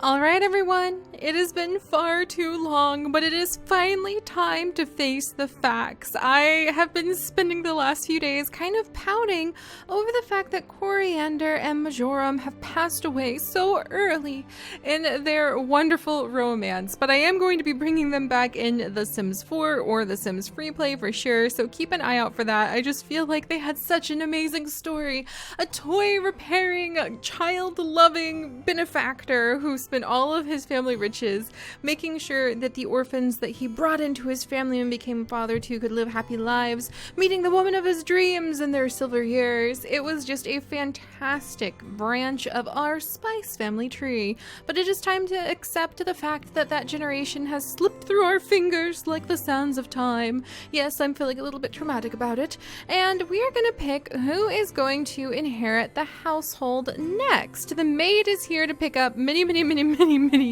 Alright everyone, it has been far too long, but it is finally time to face the facts. I have been spending the last few days kind of pouting over the fact that Coriander and Majorum have passed away so early in their wonderful romance, but I am going to be bringing them back in The Sims 4 or The Sims Freeplay for sure, so keep an eye out for that. I just feel like they had such an amazing story. A toy repairing, child loving benefactor who spent all of his family riches making sure that the orphans that he brought into his family and became a father to could live happy lives, meeting the woman of his dreams in their silver years. It was just a fantastic branch of our Spice family tree, but it is time to accept the fact that that generation has slipped through our fingers like the sands of time. Yes, I'm feeling a little bit traumatic about it, and we are going to pick who is going to inherit the household next. The maid is here to pick up many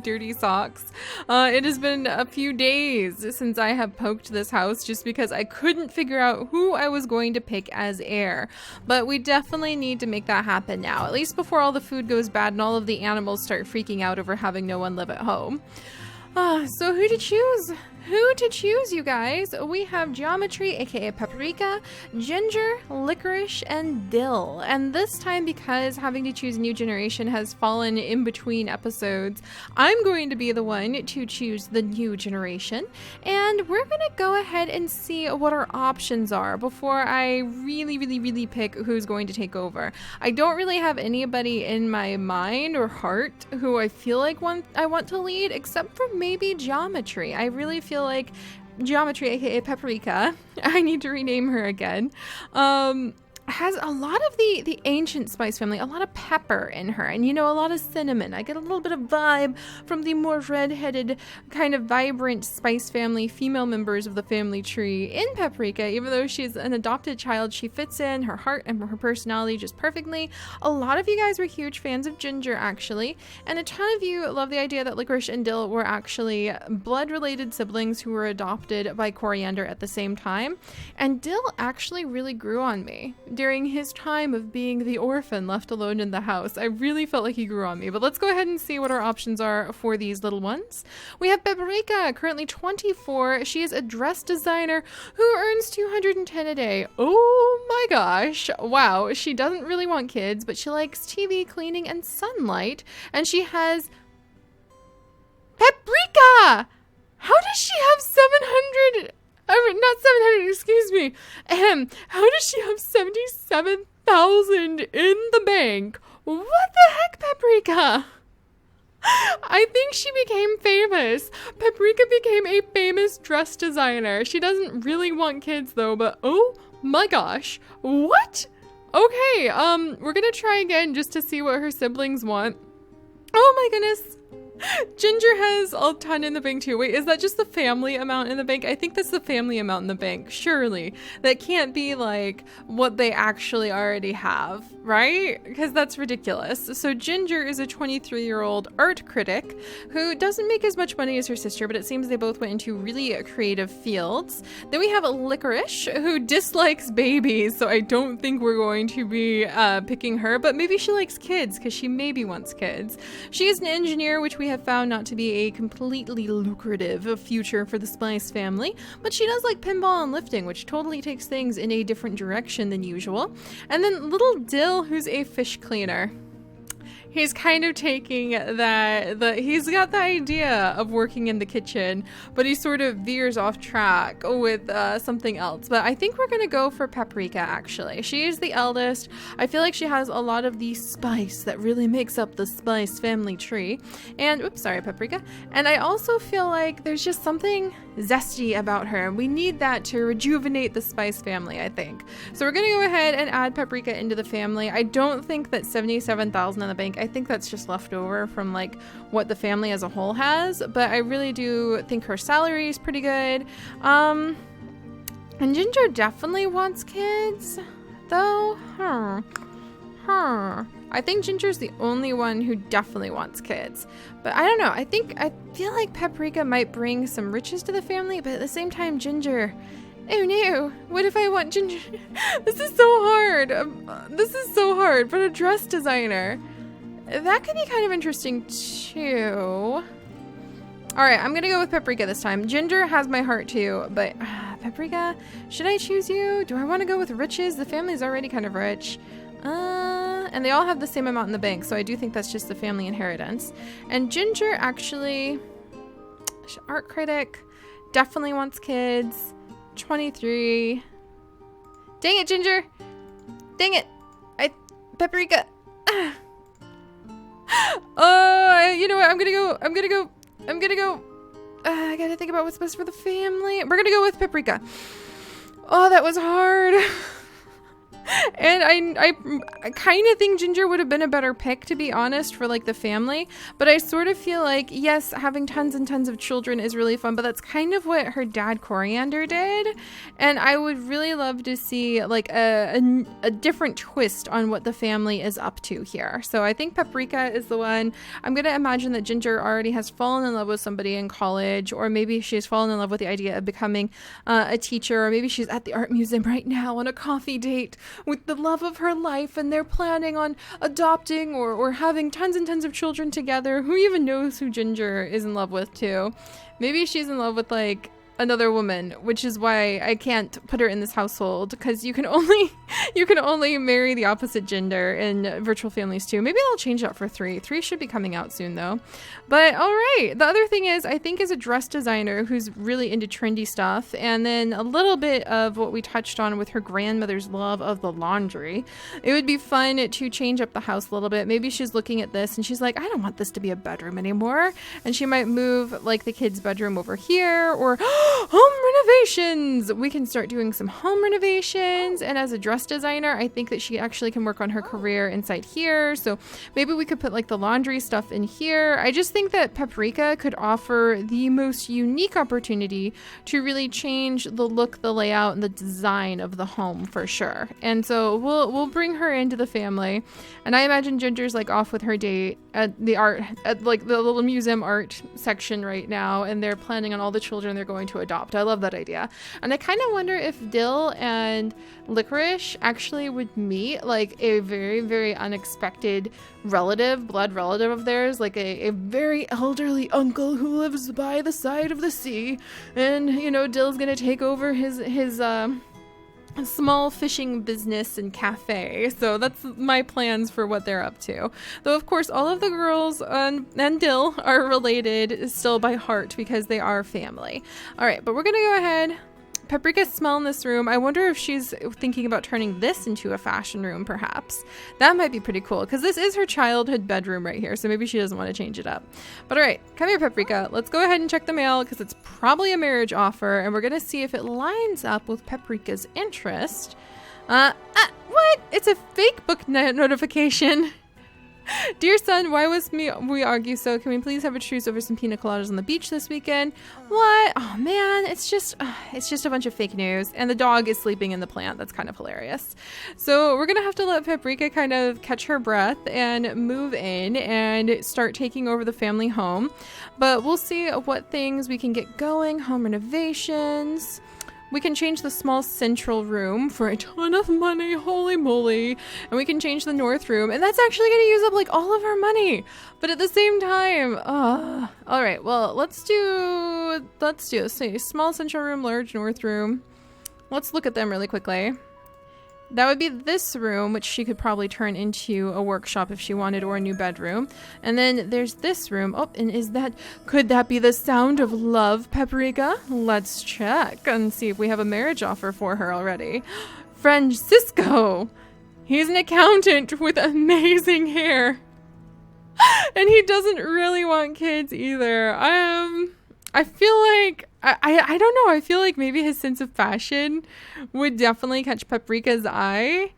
dirty socks. It has been a few days since I have poked this house just because I couldn't figure out who I was going to pick as heir. But we definitely need to make that happen now, at least before all the food goes bad and all of the animals start freaking out over having no one live at home. So who to choose? Who to choose, you guys? We have Geometry, aka Paprika, Ginger, Licorice, and Dill. And this time, because having to choose new generation has fallen in between episodes, I'm going to be the one to choose the new generation. And we're going to go ahead and see what our options are before I really pick who's going to take over. I don't really have anybody in my mind or heart who I feel like I want to lead, except for maybe Geometry. I really feel like Geometry, aka Paprika, I need to rename her again, has a lot of the ancient Spice family, a lot of pepper in her, and a lot of cinnamon. I get a little bit of vibe from the more red-headed, kind of vibrant Spice family female members of the family tree in Paprika. Even though she's an adopted child, she fits in her heart and her personality just perfectly. A lot of you guys were huge fans of Ginger, actually, and a ton of you love the idea that Licorice and Dill were actually blood-related siblings who were adopted by Coriander at the same time, and Dill actually really grew on me during his time of being the orphan left alone in the house. I really felt like he grew on me, but let's go ahead and see what our options are for these little ones. We have Paprika, currently 24. She is a dress designer who earns 210 a day. Oh my gosh. Wow. She doesn't really want kids, but she likes TV, cleaning, and sunlight. And she has... Paprika! How does she have 700... not 700, excuse me. How does she have 77,000 in the bank? What the heck, Paprika? I think she became famous. Paprika became a famous dress designer. She doesn't really want kids though, but oh my gosh. What? Okay, we're gonna try again just to see what her siblings want. Oh my goodness. Ginger has a ton in the bank too. Wait, is that just the family amount in the bank? I think that's the family amount in the bank. Surely. That can't be like what they actually already have, right? Because that's ridiculous. So Ginger is a 23-year-old art critic who doesn't make as much money as her sister, but it seems they both went into really creative fields. Then we have Licorice, who dislikes babies, so I don't think we're going to be picking her, but maybe she likes kids because she maybe wants kids. She is an engineer, which we have found not to be a completely lucrative future for the Spice family, but she does like pinball and lifting, which totally takes things in a different direction than usual. And then little Dill, who's a fish cleaner. He's kind of taking he's got the idea of working in the kitchen, but he sort of veers off track with something else. But I think we're going to go for Paprika, actually. She is the eldest. I feel like she has a lot of the spice that really makes up the Spice family tree. And, oops, sorry, Paprika. And I also feel like there's just something zesty about her. We need that to rejuvenate the Spice family, I think. So we're going to go ahead and add Paprika into the family. I don't think that 77,000 in the bank, I think that's just left over from like what the family as a whole has, but I really do think her salary is pretty good. And Ginger definitely wants kids though. I think Ginger's the only one who definitely wants kids, but I don't know. I feel like Paprika might bring some riches to the family, but at the same time, Ginger, oh no, what if I want Ginger? This is so hard. This is so hard, but a dress designer. That could be kind of interesting too. All right, I'm gonna go with Paprika this time. Ginger has my heart too, but Paprika, should I choose you? Do I want to go with riches? The family's already kind of rich. And they all have the same amount in the bank, so I do think that's just the family inheritance. And Ginger actually, art critic, definitely wants kids. 23. Dang it, Ginger! Dang it! Paprika! Oh, you know what? I'm gonna go. I gotta think about what's best for the family. We're gonna go with Paprika. Oh, that was hard. And I kind of think Ginger would have been a better pick, to be honest, for like the family. But I sort of feel like, yes, having tons and tons of children is really fun, but that's kind of what her dad Coriander did. And I would really love to see like a different twist on what the family is up to here. So I think Paprika is the one. I'm going to imagine that Ginger already has fallen in love with somebody in college, or maybe she's fallen in love with the idea of becoming a teacher, or maybe she's at the art museum right now on a coffee date with the love of her life, and they're planning on adopting or having tons and tons of children together. Who even knows who Ginger is in love with too? Maybe she's in love with like another woman, which is why I can't put her in this household, because you can only marry the opposite gender in virtual families too. Maybe they'll change that for 3. 3 should be coming out soon though. But all right, the other thing is, I think is a dress designer who's really into trendy stuff, and then a little bit of what we touched on with her grandmother's love of the laundry. It would be fun to change up the house a little bit. Maybe she's looking at this and she's like, I don't want this to be a bedroom anymore, and she might move like the kids' bedroom over here, or home renovations. We can start doing some home renovations. And as a dress designer, I think that she actually can work on her career inside here. So maybe we could put like the laundry stuff in here. I just think that Paprika could offer the most unique opportunity to really change the look, the layout, and the design of the home for sure. And so we'll bring her into the family. And I imagine Ginger's like off with her date at the art, at like the little museum art section right now, and they're planning on all the children they're going to adopt. I love that idea. And I kind of wonder if Dill and Licorice actually would meet like a very, very unexpected relative, blood relative of theirs, like a very elderly uncle who lives by the side of the sea. And, you know, Dill's gonna take over his small fishing business and cafe. So that's my plans for what they're up to. Though, of course, all of the girls and Dill are related still by heart because they are family. All right, but we're going to go ahead. Paprika's smelling this room. I wonder if she's thinking about turning this into a fashion room, perhaps. That might be pretty cool, because this is her childhood bedroom right here, so maybe she doesn't want to change it up. But all right, come here, Paprika. Let's go ahead and check the mail, because it's probably a marriage offer, and we're going to see if it lines up with Paprika's interest. What? It's a fake book notification. Dear son, why was we argue so? Can we please have a truce over some pina coladas on the beach this weekend? What? Oh man, it's just a bunch of fake news. And the dog is sleeping in the plant. That's kind of hilarious. So we're gonna have to let Paprika kind of catch her breath and move in and start taking over the family home. But we'll see what things we can get going. Home renovations. We can change the small central room for a ton of money, holy moly. And we can change the north room, and that's actually going to use up like all of our money. But at the same time, all right, well, let's do small central room, large north room. Let's look at them really quickly. That would be this room, which she could probably turn into a workshop if she wanted, or a new bedroom. And then there's this room. Oh, and could that be the sound of love, Paprika? Let's check and see if we have a marriage offer for her already. Francisco! He's an accountant with amazing hair. And he doesn't really want kids either. I feel like, I don't know, I feel like maybe his sense of fashion would definitely catch Paprika's eye,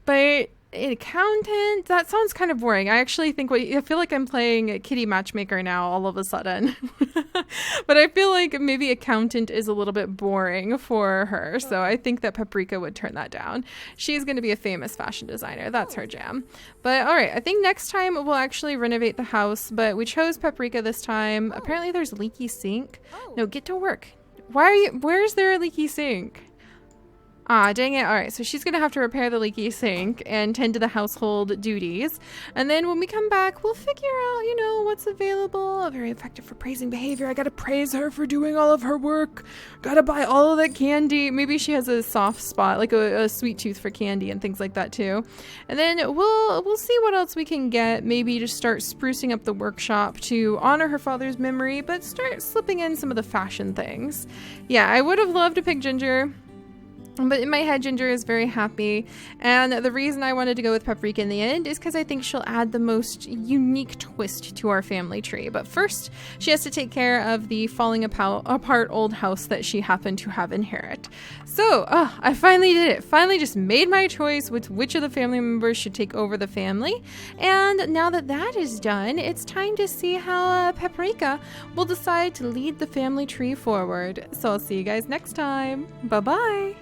but an accountant, that sounds kind of boring. I actually think, I feel like I'm playing a kitty matchmaker now all of a sudden. But I feel like maybe accountant is a little bit boring for her, so I think that Paprika would turn that down. She's going to be a famous fashion designer. That's her jam. But all right, I think next time we'll actually renovate the house, but we chose Paprika this time. Apparently there's a leaky sink. No, get to work. Where is there a leaky sink? Ah, dang it. All right, so she's going to have to repair the leaky sink and tend to the household duties. And then when we come back, we'll figure out, you know, what's available. Very effective for praising behavior. I got to praise her for doing all of her work. Got to buy all of that candy. Maybe she has a soft spot, like a sweet tooth for candy and things like that too. And then we'll see what else we can get. Maybe just start sprucing up the workshop to honor her father's memory, but start slipping in some of the fashion things. Yeah, I would have loved to pick Ginger. But in my head, Ginger is very happy, and the reason I wanted to go with Paprika in the end is because I think she'll add the most unique twist to our family tree. But first, she has to take care of the falling apart old house that she happened to have inherit. So, I finally did it. Finally just made my choice with which of the family members should take over the family. And now that that is done, it's time to see how Paprika will decide to lead the family tree forward. So I'll see you guys next time. Bye-bye.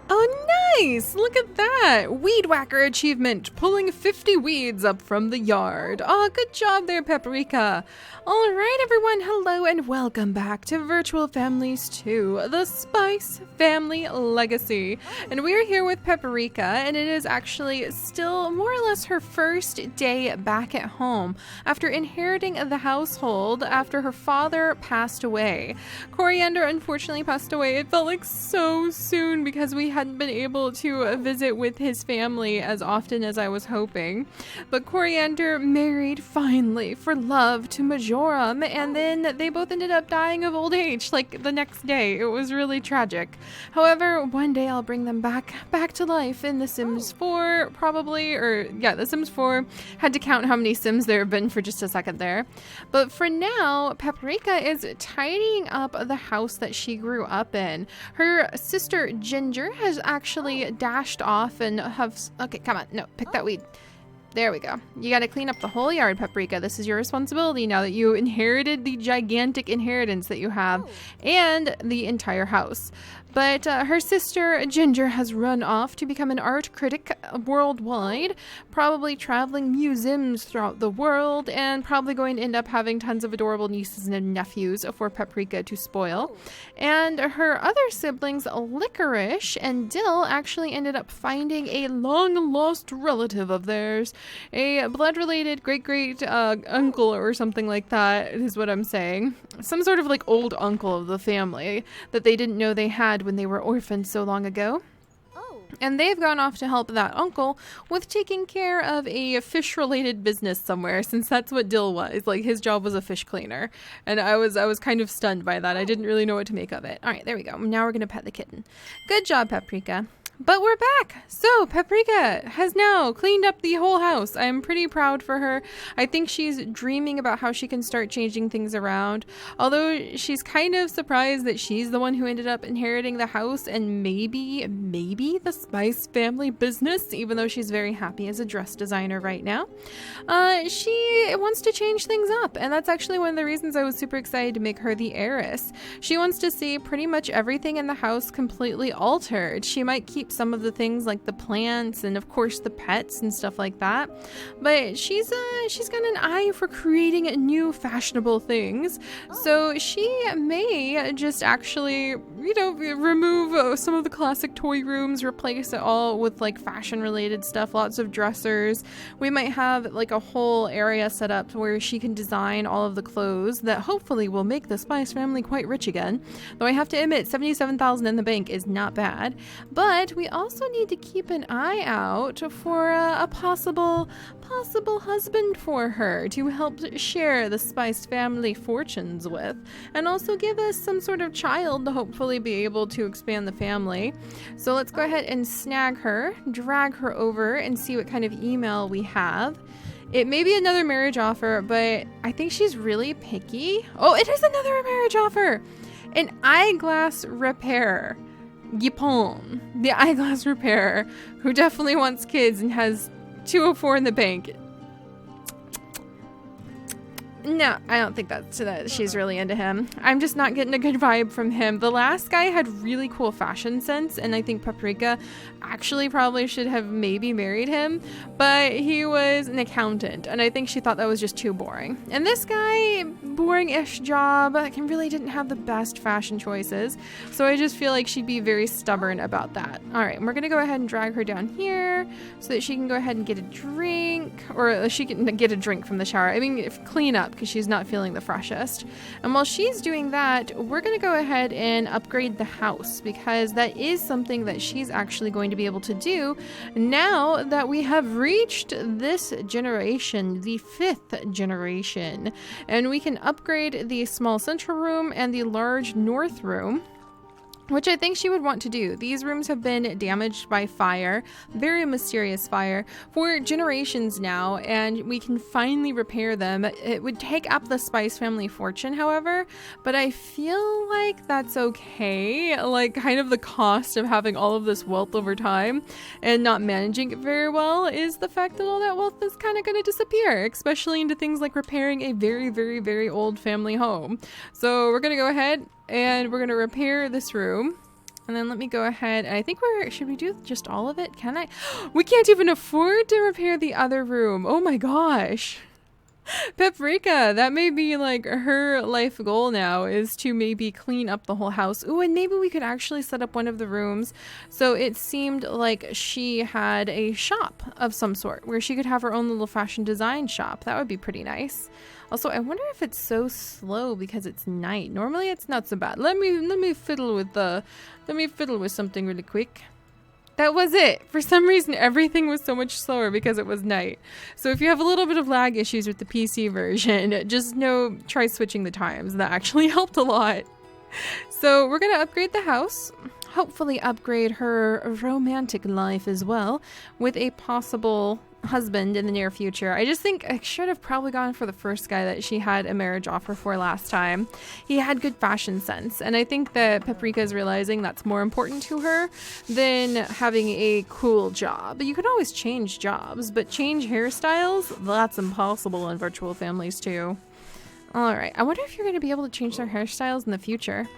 Oh, nice! Look at that! Weed Whacker achievement, pulling 50 weeds up from the yard. Oh, good job there, Paprika. All right, everyone, hello and welcome back to Virtual Families 2, the Spice Family Legacy. And we're here with Paprika, and it is actually still more or less her first day back at home after inheriting the household after her father passed away. Coriander unfortunately passed away. It felt like so soon because we hadn't been able to visit with his family as often as I was hoping. But Coriander married finally for love to Majorum, and then they both ended up dying of old age like the next day. It was really tragic. However, one day I'll bring them back to life in The Sims 4 probably, or yeah, The Sims 4. Had to count how many Sims there have been for just a second there. But for now, Paprika is tidying up the house that she grew up in. Her sister Ginger has actually dashed off and okay, come on, no, pick that weed. There we go. You got to clean up the whole yard, Paprika. This is your responsibility now that you inherited the gigantic inheritance that you have and the entire house. But her sister Ginger has run off to become an art critic worldwide, probably traveling museums throughout the world, and probably going to end up having tons of adorable nieces and nephews for Paprika to spoil. And her other siblings, Licorice and Dill, actually ended up finding a long-lost relative of theirs, a blood-related great-great uncle or something like that is what I'm saying. Some sort of like old uncle of the family that they didn't know they had when they were orphaned so long ago. And they've gone off to help that uncle with taking care of a fish-related business somewhere, since that's what Dill was. Like, his job was a fish cleaner. And I was kind of stunned by that. I didn't really know what to make of it. All right, there we go. Now we're going to pet the kitten. Good job, Paprika. But we're back! So, Paprika has now cleaned up the whole house. I'm pretty proud for her. I think she's dreaming about how she can start changing things around. Although she's kind of surprised that she's the one who ended up inheriting the house and maybe the Spice family business, even though she's very happy as a dress designer right now. She wants to change things up, and that's actually one of the reasons I was super excited to make her the heiress. She wants to see pretty much everything in the house completely altered. She might keep some of the things like the plants and of course the pets and stuff like that, but she's got an eye for creating new fashionable things. So she may just actually, remove some of the classic toy rooms, replace it all with like fashion related stuff, lots of dressers. We might have like a whole area set up where she can design all of the clothes that hopefully will make the Spice family quite rich again. Though I have to admit, 77,000 in the bank is not bad. But we also need to keep an eye out for a possible husband for her to help share the Spice family fortunes with, and also give us some sort of child to hopefully be able to expand the family. So let's go ahead and snag her, drag her over, and see what kind of email we have. It may be another marriage offer, but I think she's really picky. Oh, it is another marriage offer! An eyeglass repairer. Yipon, the eyeglass repairer, who definitely wants kids and has 204 in the bank. No, I don't think that she's really into him. I'm just not getting a good vibe from him. The last guy had really cool fashion sense, and I think Paprika actually probably should have maybe married him, but he was an accountant, and I think she thought that was just too boring. And this guy, boring-ish job, really didn't have the best fashion choices, so I just feel like she'd be very stubborn about that. All right, we're gonna go ahead and drag her down here so that she can go ahead and get a drink, or she can get a drink from the shower. I mean, clean up, because she's not feeling the freshest. And while she's doing that, we're going to go ahead and upgrade the house, because that is something that she's actually going to be able to do now that we have reached this generation, the 5th generation. And we can upgrade the small central room and the large north room, which I think she would want to do. These rooms have been damaged by fire, very mysterious fire, for generations now, and we can finally repair them. It would take up the Spice family fortune, however, but I feel like that's okay. Like, kind of the cost of having all of this wealth over time and not managing it very well is the fact that all that wealth is kind of going to disappear, especially into things like repairing a very, very, very old family home. So we're going to go ahead and we're going to repair this room. And then let me go ahead. I think should we do just all of it? Can I? We can't even afford to repair the other room. Oh my gosh. Paprika, that may be like her life goal now, is to maybe clean up the whole house. Ooh, and maybe we could actually set up one of the rooms so it seemed like she had a shop of some sort where she could have her own little fashion design shop. That would be pretty nice. Also, I wonder if it's so slow because it's night. Normally it's not so bad. Let me fiddle with something really quick. That was it. For some reason, everything was so much slower because it was night. So if you have a little bit of lag issues with the PC version, just try switching the times. That actually helped a lot. So we're going to upgrade the house. Hopefully upgrade her romantic life as well with a possible husband in the near future. I just think I should have probably gone for the first guy that she had a marriage offer for last time. He had good fashion sense, and I think that Paprika is realizing that's more important to her than having a cool job. You can always change jobs, but change hairstyles? That's impossible in virtual families too. Alright, I wonder if you're going to be able to change their hairstyles in the future.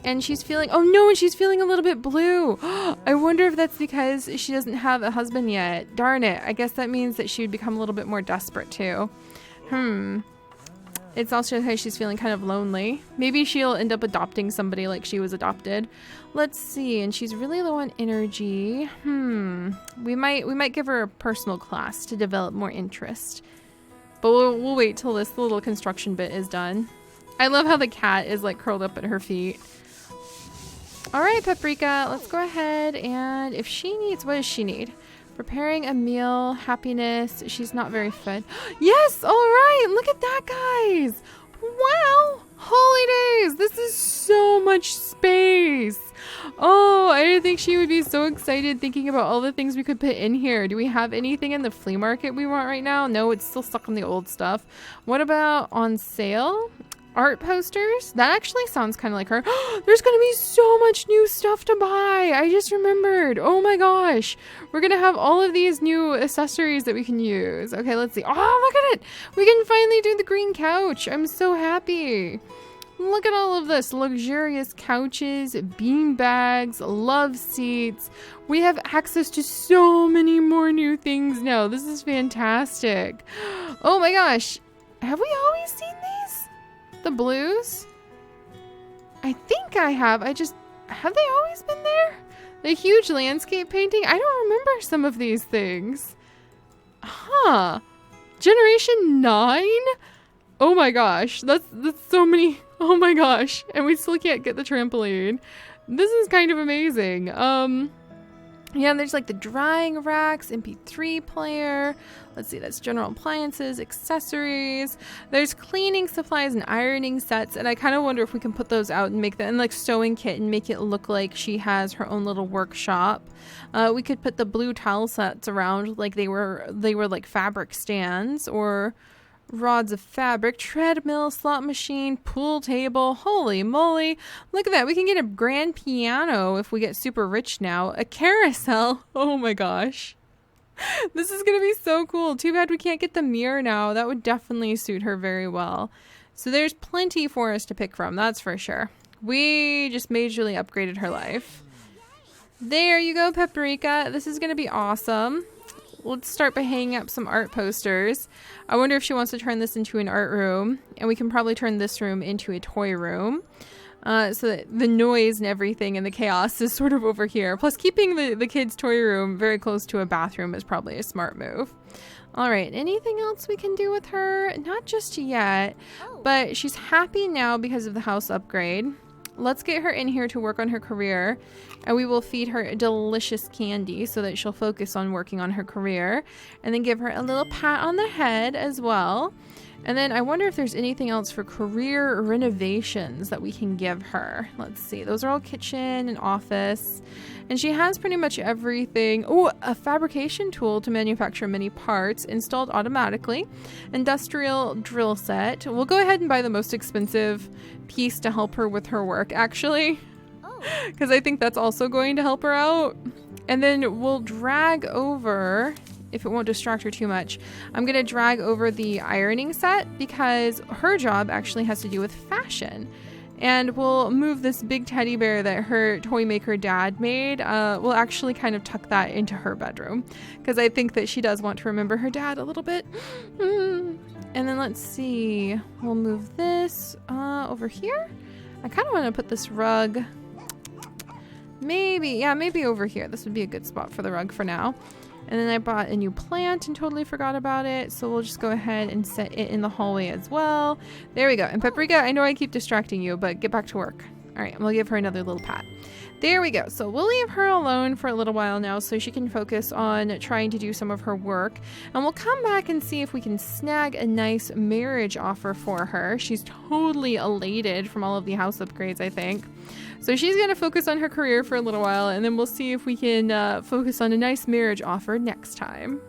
And she's feeling, oh no, and she's feeling a little bit blue. I wonder if that's because she doesn't have a husband yet. Darn it. I guess that means that she would become a little bit more desperate too. It's also because she's feeling kind of lonely. Maybe she'll end up adopting somebody like she was adopted. Let's see. And she's really low on energy. We might give her a personal class to develop more interest. But we'll wait till this little construction bit is done. I love how the cat is like curled up at her feet. All right, Paprika, let's go ahead, and if she needs, what does she need? Preparing a meal, happiness. She's not very fed. Yes, all right, look at that, guys. Wow, holy days, this is so much space. Oh, I didn't think she would be so excited thinking about all the things we could put in here. Do we have anything in the flea market we want right now? No, it's still stuck on the old stuff. What about on sale? Art posters? That actually sounds kind of like her. There's going to be so much new stuff to buy. I just remembered. Oh my gosh. We're going to have all of these new accessories that we can use. Okay, let's see. Oh, look at it. We can finally do the green couch. I'm so happy. Look at all of this. Luxurious couches, bean bags, love seats. We have access to so many more new things now. This is fantastic. Oh my gosh. Have we always seen these? The blues? I think I have. Have they always been there? The huge landscape painting? I don't remember some of these things. Huh. Generation 9? Oh my gosh. That's so many. Oh my gosh. And we still can't get the trampoline. This is kind of amazing. Yeah, there's like the drying racks, MP3 player. Let's see, that's general appliances, accessories. There's cleaning supplies and ironing sets. And I kind of wonder if we can put those out and make that, and like sewing kit and make it look like she has her own little workshop. We could put the blue towel sets around like they were like fabric stands, or rods of fabric, treadmill, slot machine, pool table. Holy moly. Look at that. We can get a grand piano if we get super rich now. A carousel. Oh my gosh. This is gonna be so cool. Too bad we can't get the mirror now. That would definitely suit her very well. So there's plenty for us to pick from, that's for sure. We just majorly upgraded her life. There you go, Paprika. This is gonna be awesome. Let's start by hanging up some art posters. I wonder if she wants to turn this into an art room, and we can probably turn this room into a toy room. So that the noise and everything and the chaos is sort of over here. Plus, keeping the kids' toy room very close to a bathroom is probably a smart move. All right, anything else we can do with her? Not just yet, but she's happy now because of the house upgrade. Let's get her in here to work on her career, and we will feed her delicious candy so that she'll focus on working on her career, and then give her a little pat on the head as well. And then I wonder if there's anything else for career renovations that we can give her. Let's see. Those are all kitchen and office. And she has pretty much everything. Oh, a fabrication tool to manufacture many parts installed automatically. Industrial drill set. We'll go ahead and buy the most expensive piece to help her with her work, actually. Because I think that's also going to help her out. And then we'll drag over... if it won't distract her too much, I'm going to drag over the ironing set because her job actually has to do with fashion. And we'll move this big teddy bear that her toy maker dad made. We'll actually kind of tuck that into her bedroom because I think that she does want to remember her dad a little bit. And then let's see. We'll move this over here. I kind of want to put this rug maybe over here. This would be a good spot for the rug for now. And then I bought a new plant and totally forgot about it. So we'll just go ahead and set it in the hallway as well. There we go. And Paprika, I know I keep distracting you, but get back to work. All right, we'll give her another little pat. There we go. So we'll leave her alone for a little while now so she can focus on trying to do some of her work. And we'll come back and see if we can snag a nice marriage offer for her. She's totally elated from all of the house upgrades, I think. So she's going to focus on her career for a little while, and then we'll see if we can focus on a nice marriage offer next time.